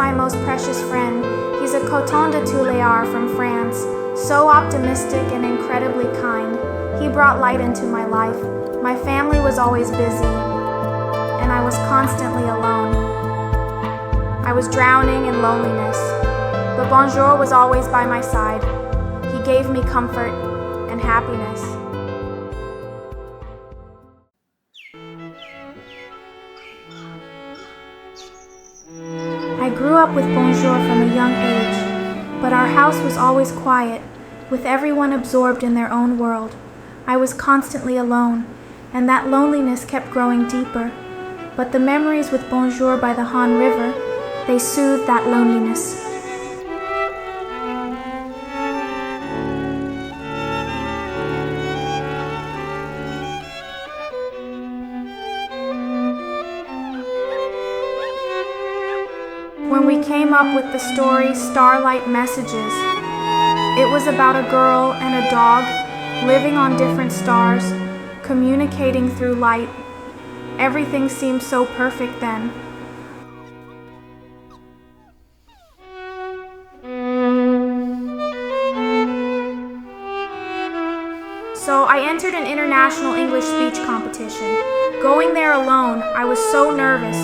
my most precious friend. He's a coton de Tuléar from France, so optimistic and incredibly kind. He brought light into my life. My family was always busy, and I was constantly alone. I was drowning in loneliness, but Bonjour was always by my side. He gave me comfort and happiness. I grew up with Bonjour from a young age, but our house was always quiet, with everyone absorbed in their own world. I was constantly alone, and that loneliness kept growing deeper. But the memories with Bonjour by the Han River, they soothed that loneliness. When we came up with the story Starlight Messages, it was about a girl and a dog living on different stars, communicating through light. Everything seemed so perfect then. So I entered an international English speech competition. Going there alone, I was so nervous.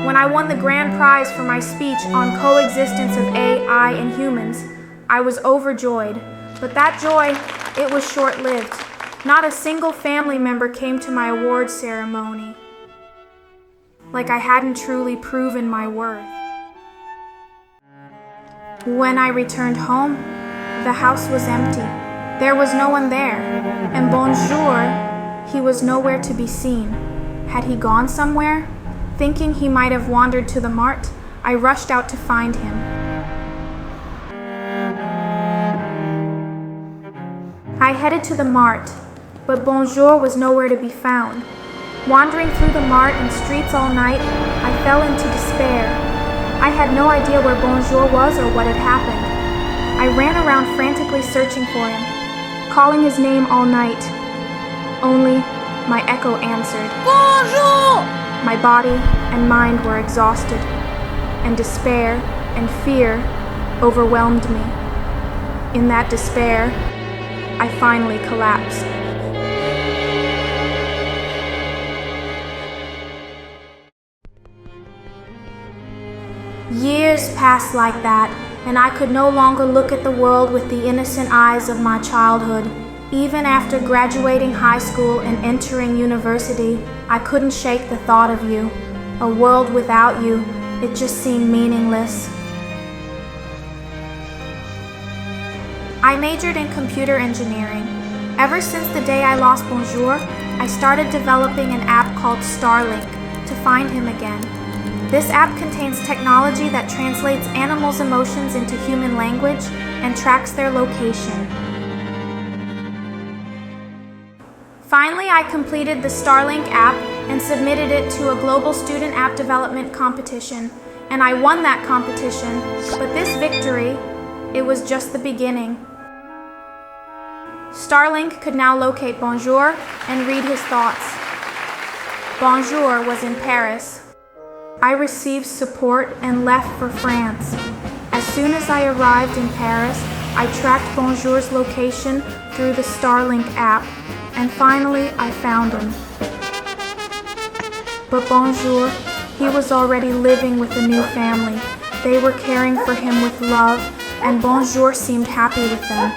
When I won the grand prize for my speech on coexistence of AI and humans, I was overjoyed. But that joy, it was short-lived. Not a single family member came to my award ceremony. Like I hadn't truly proven my worth. When I returned home, the house was empty. There was no one there, and Bonjour, he was nowhere to be seen. Had he gone somewhere? Thinking he might have wandered to the mart, I rushed out to find him. I headed to the mart, but Bonjour was nowhere to be found. Wandering through the mart and streets all night, I fell into despair. I had no idea where Bonjour was or what had happened. I ran around frantically searching for him, calling his name all night. Only my echo answered. Bonjour! My body and mind were exhausted, and despair and fear overwhelmed me. In that despair, I finally collapsed. Years passed like that, and I could no longer look at the world with the innocent eyes of my childhood. Even after graduating high school and entering university, I couldn't shake the thought of you. A world without you, it just seemed meaningless. I majored in computer engineering. Ever since the day I lost Bonjour, I started developing an app called Starlink to find him again. This app contains technology that translates animals' emotions into human language and tracks their location. Finally, I completed the Starlink app and submitted it to a global student app development competition, and I won that competition, but this victory, it was just the beginning. Starlink could now locate Bonjour and read his thoughts. Bonjour was in Paris. I received support and left for France. As soon as I arrived in Paris, I tracked Bonjour's location through the Starlink app, and finally I found him. But Bonjour, he was already living with a new family. They were caring for him with love, and Bonjour seemed happy with them.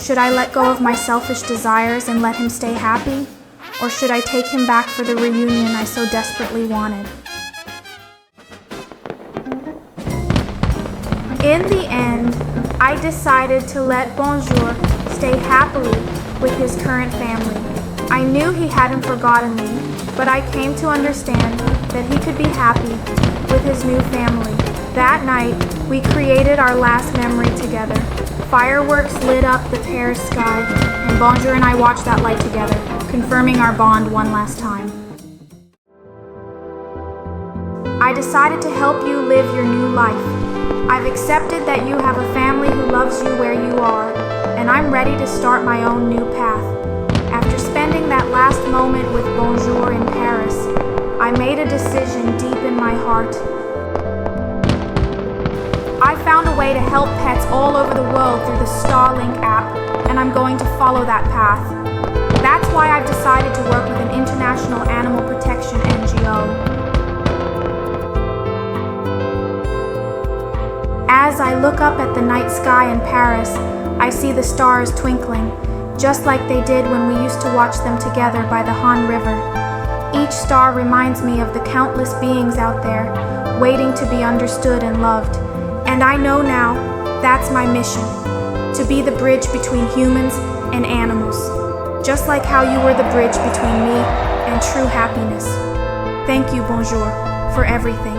Should I let go of my selfish desires and let him stay happy? Or should I take him back for the reunion I so desperately wanted? In the end, I decided to let Bonjour stay happily with his current family. I knew he hadn't forgotten me, but I came to understand that he could be happy with his new family. That night, we created our last memory together. Fireworks lit up the Paris sky, and Bonjour and I watched that light together, confirming our bond one last time. I decided to help you live your new life. I've accepted that you have a family who loves you where you are, and I'm ready to start my own new path. After spending that last moment with Bonjour in Paris, I made a decision deep in my heart. found a way to help pets all over the world through the Starlink app, and I'm going to follow that path. That's why I've decided to work with an international animal protection NGO. As I look up at the night sky in Paris, I see the stars twinkling, just like they did when we used to watch them together by the Han River. Each star reminds me of the countless beings out there, waiting to be understood and loved. And I know now, that's my mission, to be the bridge between humans and animals, just like how you were the bridge between me and true happiness. Thank you, Bonjour, for everything.